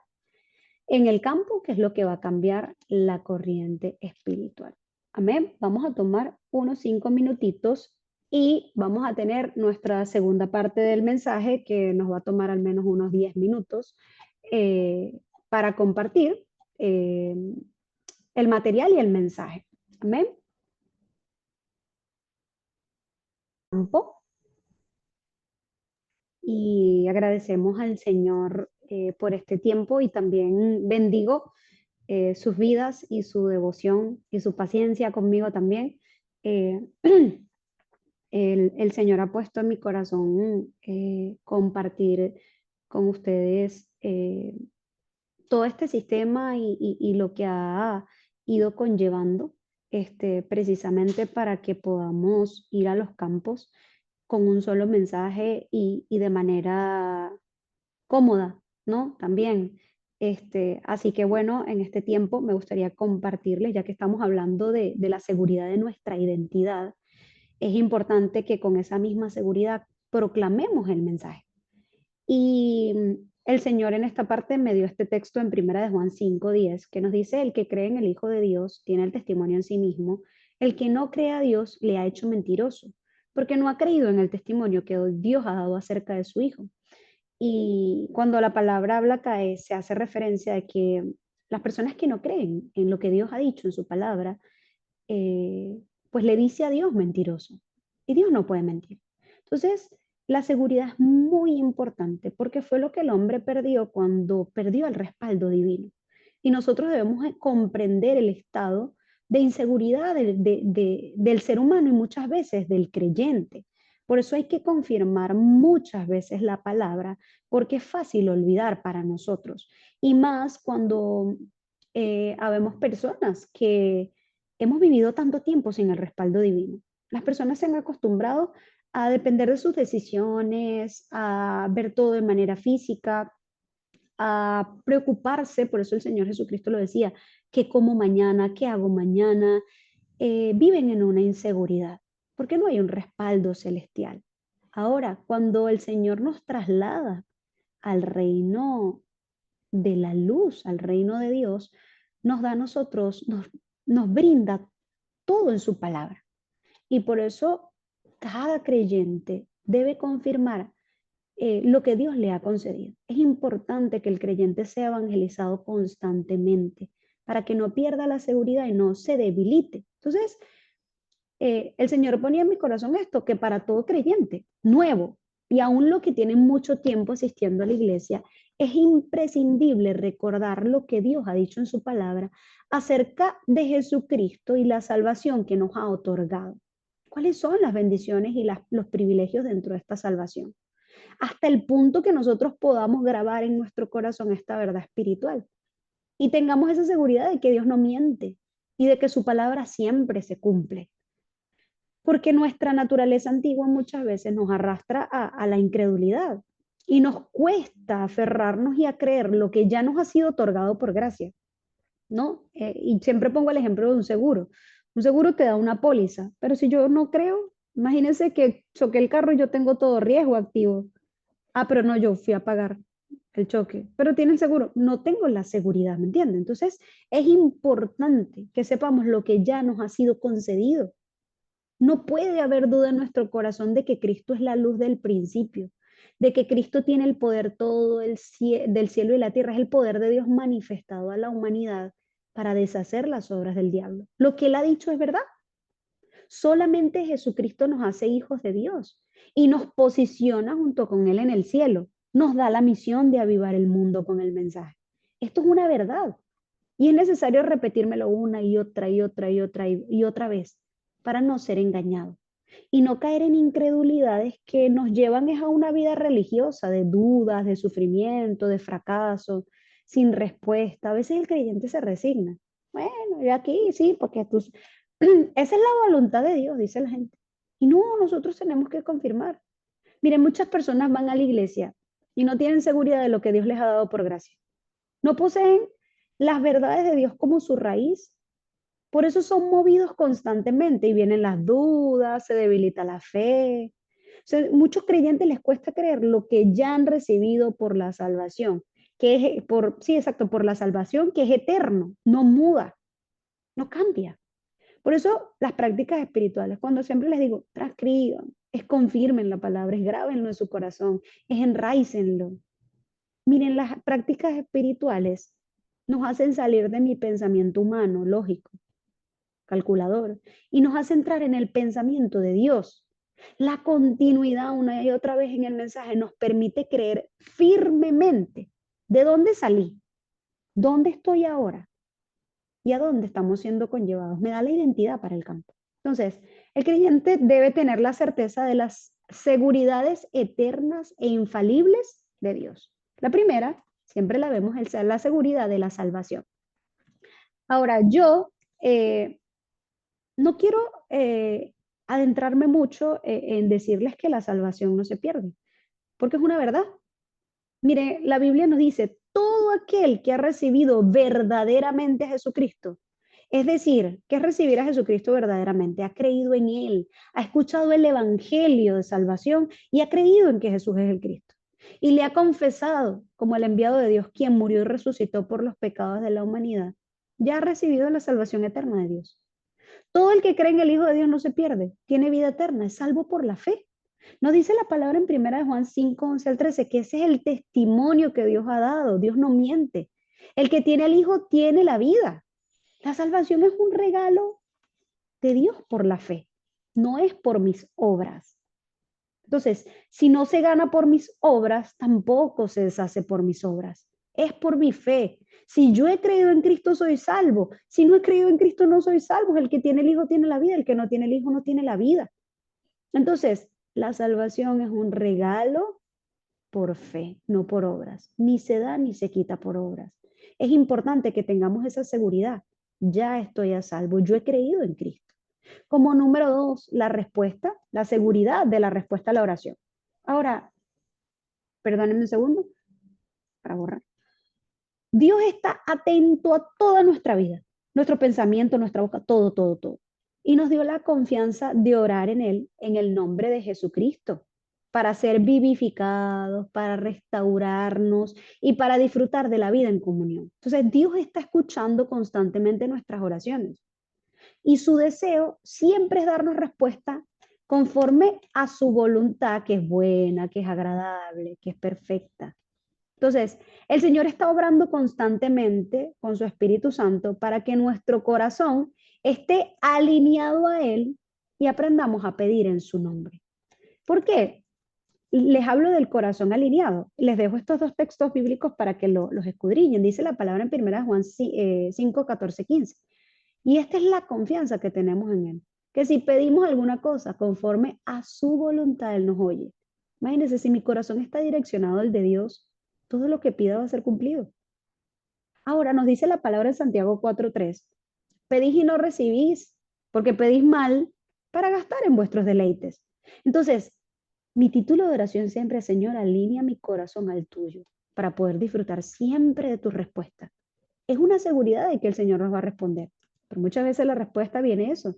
en el campo, que es lo que va a cambiar la corriente espiritual. Amén. Vamos a tomar unos 5 minutitos y vamos a tener nuestra segunda parte del mensaje que nos va a tomar al menos unos 10 minutos para compartir el material y el mensaje. Amén. Y agradecemos al Señor por este tiempo y también bendigo sus vidas y su devoción y su paciencia conmigo también. Eh, el Señor ha puesto en mi corazón compartir con ustedes todo este sistema y lo que ha ido conllevando precisamente para que podamos ir a los campos con un solo mensaje y de manera cómoda, ¿no? También. Así que bueno, en este tiempo me gustaría compartirles, ya que estamos hablando de la seguridad de nuestra identidad, es importante que con esa misma seguridad proclamemos el mensaje. Y el Señor en esta parte me dio este texto en Primera de Juan 5:10, que nos dice, el que cree en el Hijo de Dios tiene el testimonio en sí mismo, el que no cree a Dios le ha hecho mentiroso, porque no ha creído en el testimonio que Dios ha dado acerca de su Hijo. Y cuando la palabra habla cae, se hace referencia de que las personas que no creen en lo que Dios ha dicho en su palabra, pues le dice a Dios mentiroso. Y Dios no puede mentir. Entonces, la seguridad es muy importante porque fue lo que el hombre perdió cuando perdió el respaldo divino. Y nosotros debemos comprender el estado de inseguridad del ser humano y muchas veces del creyente. Por eso hay que confirmar muchas veces la palabra porque es fácil olvidar para nosotros. Y más cuando habemos personas que hemos vivido tanto tiempo sin el respaldo divino. Las personas se han acostumbrado a depender de sus decisiones, a ver todo de manera física, a preocuparse, por eso el Señor Jesucristo lo decía, ¿qué como mañana? ¿Qué hago mañana? Viven en una inseguridad, porque no hay un respaldo celestial. Ahora, cuando el Señor nos traslada al reino de la luz, al reino de Dios, nos da a nosotros, nos brinda todo en su palabra. Y por eso cada creyente debe confirmar lo que Dios le ha concedido. Es importante que el creyente sea evangelizado constantemente para que no pierda la seguridad y no se debilite. Entonces, el Señor ponía en mi corazón esto, que para todo creyente nuevo y aún lo que tiene mucho tiempo asistiendo a la iglesia, es imprescindible recordar lo que Dios ha dicho en su palabra acerca de Jesucristo y la salvación que nos ha otorgado. ¿Cuáles son las bendiciones y los privilegios dentro de esta salvación? Hasta el punto que nosotros podamos grabar en nuestro corazón esta verdad espiritual y tengamos esa seguridad de que Dios no miente y de que su palabra siempre se cumple. Porque nuestra naturaleza antigua muchas veces nos arrastra a la incredulidad y nos cuesta aferrarnos y a creer lo que ya nos ha sido otorgado por gracia, ¿no? Y siempre pongo el ejemplo de un seguro. Un seguro te da una póliza, pero si yo no creo, imagínense que choqué el carro y yo tengo todo riesgo activo. Ah, pero no, yo fui a pagar el choque, pero tiene el seguro. No tengo la seguridad, ¿me entienden? Entonces, es importante que sepamos lo que ya nos ha sido concedido. No puede haber duda en nuestro corazón de que Cristo es la luz del principio, de que Cristo tiene el poder todo del cielo y la tierra, es el poder de Dios manifestado a la humanidad para deshacer las obras del diablo. Lo que él ha dicho es verdad. Solamente Jesucristo nos hace hijos de Dios y nos posiciona junto con él en el cielo. Nos da la misión de avivar el mundo con el mensaje. Esto es una verdad y es necesario repetírmelo una y otra y otra y otra y otra vez para no ser engañado y no caer en incredulidades que nos llevan a una vida religiosa de dudas, de sufrimiento, de fracaso, sin respuesta. A veces el creyente se resigna. Bueno, yo aquí sí, porque esa es la voluntad de Dios, dice la gente. Y no, nosotros tenemos que confirmar. Miren, muchas personas van a la iglesia y no tienen seguridad de lo que Dios les ha dado por gracia. No poseen las verdades de Dios como su raíz. Por eso son movidos constantemente y vienen las dudas, se debilita la fe. O sea, muchos creyentes les cuesta creer lo que ya han recibido por la salvación, que es sí, exacto, por la salvación que es eterno, no muda, no cambia. Por eso las prácticas espirituales, cuando siempre les digo, transcriban, es confirmen la palabra, es grábenlo en su corazón, es enraícenlo. Miren, las prácticas espirituales nos hacen salir de mi pensamiento humano, lógico, calculador, y nos hace entrar en el pensamiento de Dios. La continuidad una y otra vez en el mensaje nos permite creer firmemente de dónde salí, dónde estoy ahora y a dónde estamos siendo conllevados. Me da la identidad para el campo. Entonces, el creyente debe tener la certeza de las seguridades eternas e infalibles de Dios. La primera, siempre la vemos, es la seguridad de la salvación. Ahora, yo no quiero adentrarme mucho en decirles que la salvación no se pierde, porque es una verdad. Mire, la Biblia nos dice, todo aquel que ha recibido verdaderamente a Jesucristo, es decir, que es recibir a Jesucristo verdaderamente, ha creído en Él, ha escuchado el Evangelio de salvación y ha creído en que Jesús es el Cristo. Y le ha confesado como el enviado de Dios, quien murió y resucitó por los pecados de la humanidad, ya ha recibido la salvación eterna de Dios. Todo el que cree en el Hijo de Dios no se pierde, tiene vida eterna, es salvo por la fe. Nos dice la palabra en 1 Juan 5, 11 al 13, que ese es el testimonio que Dios ha dado. Dios no miente. El que tiene al Hijo tiene la vida. La salvación es un regalo de Dios por la fe, no es por mis obras. Entonces, si no se gana por mis obras, tampoco se deshace por mis obras. Es por mi fe. Si yo he creído en Cristo, soy salvo. Si no he creído en Cristo, no soy salvo. El que tiene el Hijo tiene la vida. El que no tiene el Hijo no tiene la vida. Entonces, la salvación es un regalo por fe, no por obras. Ni se da ni se quita por obras. Es importante que tengamos esa seguridad. Ya estoy a salvo. Yo he creído en Cristo. Como número 2, la respuesta, la seguridad de la respuesta a la oración. Ahora, perdónenme un segundo para borrar. Dios está atento a toda nuestra vida, nuestro pensamiento, nuestra boca, todo, todo, todo. Y nos dio la confianza de orar en Él, en el nombre de Jesucristo, para ser vivificados, para restaurarnos y para disfrutar de la vida en comunión. Entonces, Dios está escuchando constantemente nuestras oraciones. Y su deseo siempre es darnos respuesta conforme a su voluntad, que es buena, que es agradable, que es perfecta. Entonces, el Señor está obrando constantemente con su Espíritu Santo para que nuestro corazón esté alineado a Él y aprendamos a pedir en su nombre. ¿Por qué? Les hablo del corazón alineado. Les dejo estos dos textos bíblicos para que los escudriñen. Dice la palabra en 1 Juan 5, 14, 15. Y esta es la confianza que tenemos en Él. Que si pedimos alguna cosa conforme a su voluntad, Él nos oye. Imagínense, si mi corazón está direccionado al de Dios, todo lo que pida va a ser cumplido. Ahora nos dice la palabra en Santiago 4:3. Pedís y no recibís, porque pedís mal para gastar en vuestros deleites. Entonces, mi título de oración siempre es, Señor, alinea mi corazón al tuyo, para poder disfrutar siempre de tu respuesta. Es una seguridad de que el Señor nos va a responder. Pero muchas veces la respuesta viene eso,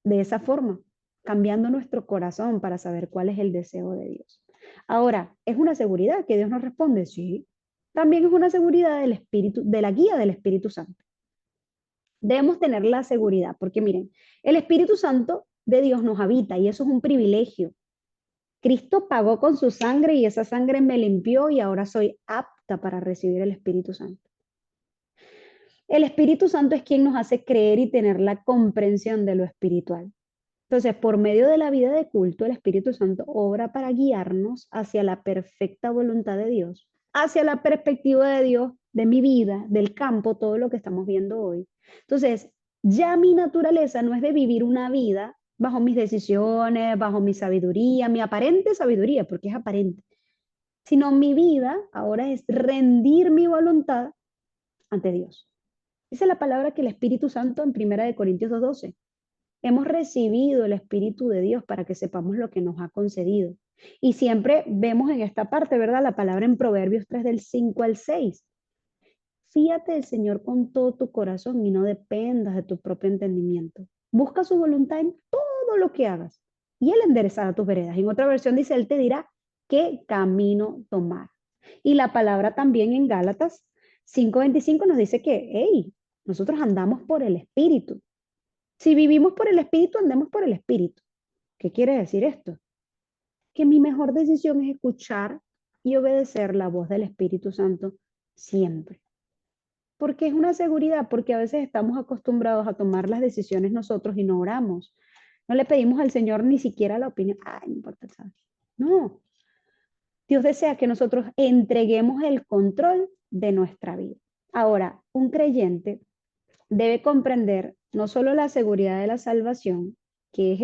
de esa forma, cambiando nuestro corazón para saber cuál es el deseo de Dios. Ahora, ¿es una seguridad que Dios nos responde? Sí. También es una seguridad del Espíritu, de la guía del Espíritu Santo. Debemos tener la seguridad, porque miren, el Espíritu Santo de Dios nos habita y eso es un privilegio. Cristo pagó con su sangre y esa sangre me limpió y ahora soy apta para recibir el Espíritu Santo. El Espíritu Santo es quien nos hace creer y tener la comprensión de lo espiritual. Entonces, por medio de la vida de culto, el Espíritu Santo obra para guiarnos hacia la perfecta voluntad de Dios, hacia la perspectiva de Dios, de mi vida, del campo, todo lo que estamos viendo hoy. Entonces, ya mi naturaleza no es de vivir una vida bajo mis decisiones, bajo mi sabiduría, mi aparente sabiduría, porque es aparente, sino mi vida ahora es rendir mi voluntad ante Dios. Dice la palabra que el Espíritu Santo en 1 Corintios 2:12. Hemos recibido el Espíritu de Dios para que sepamos lo que nos ha concedido. Y siempre vemos en esta parte, ¿verdad? La palabra en Proverbios 3 del 5 al 6. Fíate del Señor con todo tu corazón y no dependas de tu propio entendimiento. Busca su voluntad en todo lo que hagas y Él enderezará tus veredas. En otra versión dice, Él te dirá qué camino tomar. Y la palabra también en Gálatas 5:25 nos dice que, hey, nosotros andamos por el Espíritu. Si vivimos por el Espíritu, andemos por el Espíritu. ¿Qué quiere decir esto? Que mi mejor decisión es escuchar y obedecer la voz del Espíritu Santo siempre. Porque es una seguridad, porque a veces estamos acostumbrados a tomar las decisiones nosotros y no oramos. No le pedimos al Señor ni siquiera la opinión. Ay, no importa, ¿sabes? No. Dios desea que nosotros entreguemos el control de nuestra vida. Ahora, un creyente debe comprender no solo la seguridad de la salvación, que es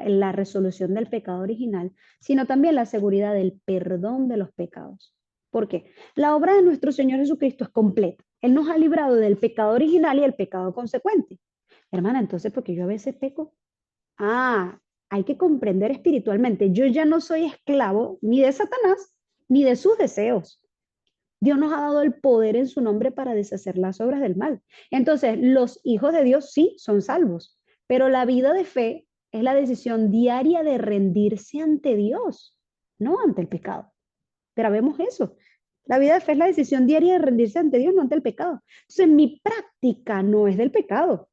la resolución del pecado original, sino también la seguridad del perdón de los pecados. ¿Por qué? La obra de nuestro Señor Jesucristo es completa. Él nos ha librado del pecado original y el pecado consecuente. Hermana, entonces, ¿por qué yo a veces peco? Ah, hay que comprender espiritualmente. Yo ya no soy esclavo ni de Satanás ni de sus deseos. Dios nos ha dado el poder en su nombre para deshacer las obras del mal. Entonces, los hijos de Dios sí son salvos, pero la vida de fe es la decisión diaria de rendirse ante Dios, no ante el pecado. Grabemos eso. La vida de fe es la decisión diaria de rendirse ante Dios, no ante el pecado. Entonces, mi práctica no es del pecado,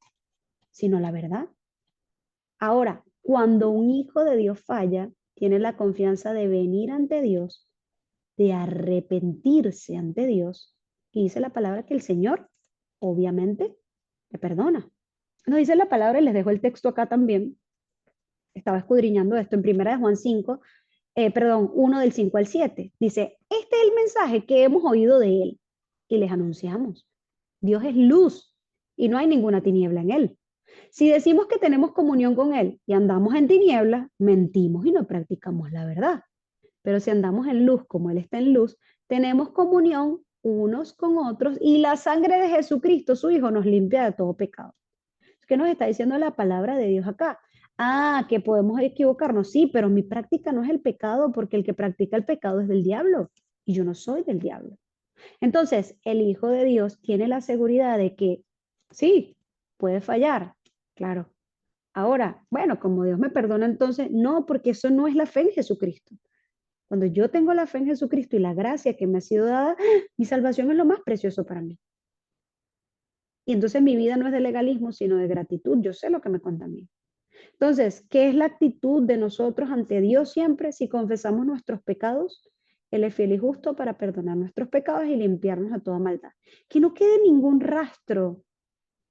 sino la verdad. Ahora, cuando un hijo de Dios falla, tiene la confianza de venir ante Dios, de arrepentirse ante Dios, y dice la palabra que el Señor, obviamente, le perdona. Nos dice la palabra, y les dejo el texto acá también, estaba escudriñando esto en 1 Juan 5, 1 del 5 al 7. Dice, este es el mensaje que hemos oído de él y les anunciamos. Dios es luz y no hay ninguna tiniebla en él. Si decimos que tenemos comunión con él y andamos en tinieblas, mentimos y no practicamos la verdad. Pero si andamos en luz como él está en luz, tenemos comunión unos con otros y la sangre de Jesucristo, su Hijo, nos limpia de todo pecado. ¿Qué nos está diciendo la palabra de Dios acá? Ah, que podemos equivocarnos, sí, pero mi práctica no es el pecado, porque el que practica el pecado es del diablo y yo no soy del diablo. Entonces, el Hijo de Dios tiene la seguridad de que sí, puede fallar, claro. Ahora, bueno, como Dios me perdona, entonces no, porque eso no es la fe en Jesucristo. Cuando yo tengo la fe en Jesucristo y la gracia que me ha sido dada, mi salvación es lo más precioso para mí. Y entonces mi vida no es de legalismo, sino de gratitud. Yo sé lo que me contamina. Entonces, ¿qué es la actitud de nosotros ante Dios siempre si confesamos nuestros pecados? Él es fiel y justo para perdonar nuestros pecados y limpiarnos de toda maldad. Que no quede ningún rastro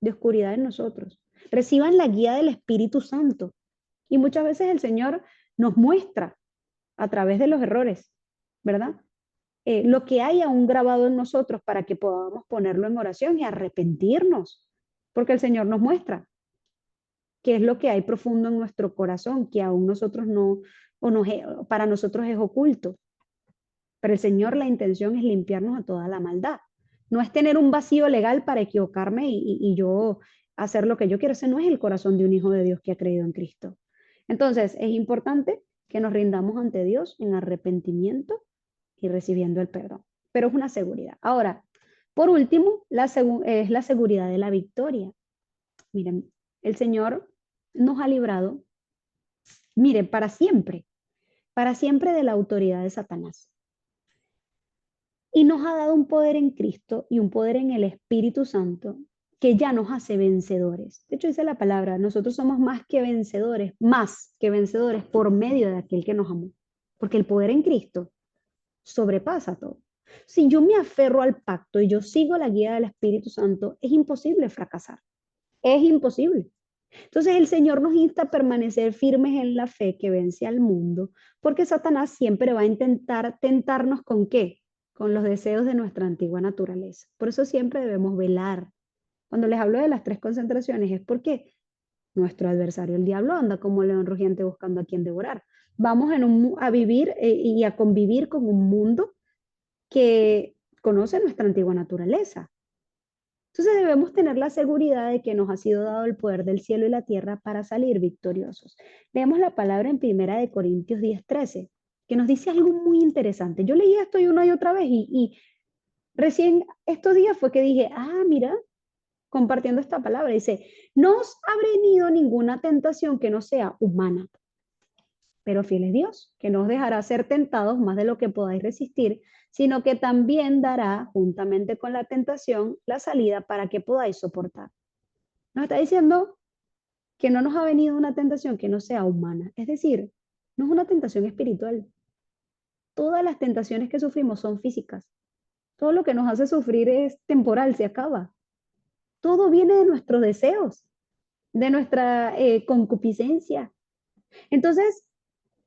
de oscuridad en nosotros. Reciban la guía del Espíritu Santo. Y muchas veces el Señor nos muestra a través de los errores, ¿verdad? Lo que hay aún grabado en nosotros para que podamos ponerlo en oración y arrepentirnos, porque el Señor nos muestra qué es lo que hay profundo en nuestro corazón, que aún nosotros no, para nosotros es oculto. Pero el Señor, la intención es limpiarnos a toda la maldad. No es tener un vacío legal para equivocarme y yo hacer lo que yo quiero. Ese no es el corazón de un hijo de Dios que ha creído en Cristo. Entonces, es importante que nos rindamos ante Dios en arrepentimiento y recibiendo el perdón. Pero es una seguridad. Ahora, por último, es la seguridad de la victoria. Miren, el Señor nos ha librado, miren, para siempre de la autoridad de Satanás. Y nos ha dado un poder en Cristo y un poder en el Espíritu Santo que ya nos hace vencedores. De hecho, dice la palabra, nosotros somos más que vencedores por medio de aquel que nos amó. Porque el poder en Cristo sobrepasa todo. Si yo me aferro al pacto y yo sigo la guía del Espíritu Santo, es imposible fracasar. Es imposible. Entonces el Señor nos insta a permanecer firmes en la fe que vence al mundo, porque Satanás siempre va a intentar tentarnos con ¿qué? Con los deseos de nuestra antigua naturaleza. Por eso siempre debemos velar. Cuando les hablo de las 3 concentraciones es porque nuestro adversario, el diablo, anda como león rugiente buscando a quien devorar. Vamos a vivir y a convivir con un mundo que conoce nuestra antigua naturaleza. Entonces debemos tener la seguridad de que nos ha sido dado el poder del cielo y la tierra para salir victoriosos. Leemos la palabra en 1 Corintios 10:13, que nos dice algo muy interesante. Yo leí esto una y otra vez y recién estos días fue que dije, mira, compartiendo esta palabra, dice, no os ha venido ninguna tentación que no sea humana, pero fiel es Dios, que no os dejará ser tentados más de lo que podáis resistir, sino que también dará, juntamente con la tentación, la salida para que podáis soportar. Nos está diciendo que no nos ha venido una tentación que no sea humana. Es decir, no es una tentación espiritual. Todas las tentaciones que sufrimos son físicas. Todo lo que nos hace sufrir es temporal, se acaba. Todo viene de nuestros deseos, de nuestra concupiscencia. Entonces,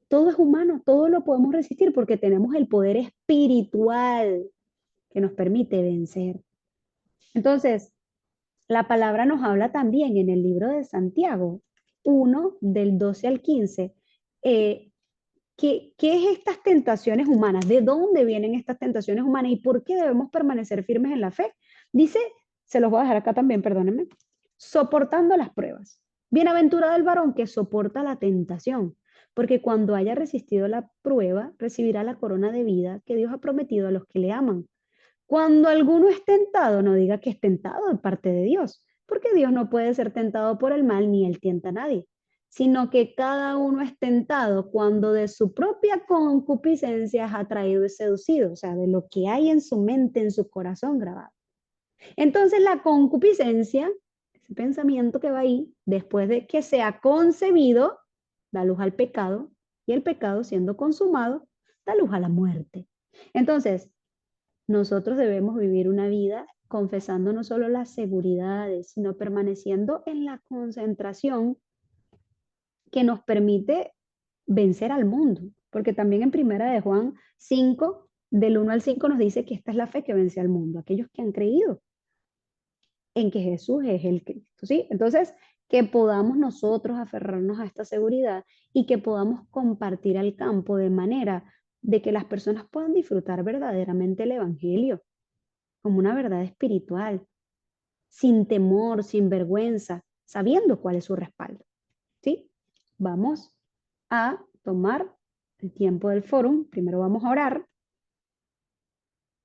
todo es humano, todo lo podemos resistir porque tenemos el poder espiritual que nos permite vencer. Entonces, la palabra nos habla también en el libro de Santiago 1, del 12 al 15, ¿qué es estas tentaciones humanas? ¿De dónde vienen estas tentaciones humanas y por qué debemos permanecer firmes en la fe? Dice, se los voy a dejar acá también, perdónenme, soportando las pruebas. Bienaventurado el varón que soporta la tentación, porque cuando haya resistido la prueba, recibirá la corona de vida que Dios ha prometido a los que le aman. Cuando alguno es tentado, no diga que es tentado de parte de Dios, porque Dios no puede ser tentado por el mal ni él tienta a nadie, sino que cada uno es tentado cuando de su propia concupiscencia es atraído y seducido, o sea, de lo que hay en su mente, en su corazón grabado. Entonces la concupiscencia, ese pensamiento que va ahí, después de que se ha concebido, da luz al pecado, y el pecado siendo consumado, da luz a la muerte. Entonces, nosotros debemos vivir una vida confesando no solo las seguridades, sino permaneciendo en la concentración que nos permite vencer al mundo. Porque también en Primera de Juan 5, del 1 al 5 nos dice que esta es la fe que vence al mundo, aquellos que han creído en que Jesús es el Cristo, ¿sí? Entonces, que podamos nosotros aferrarnos a esta seguridad y que podamos compartir al campo de manera de que las personas puedan disfrutar verdaderamente el Evangelio como una verdad espiritual, sin temor, sin vergüenza, sabiendo cuál es su respaldo, ¿sí? Vamos a tomar el tiempo del fórum. Primero vamos a orar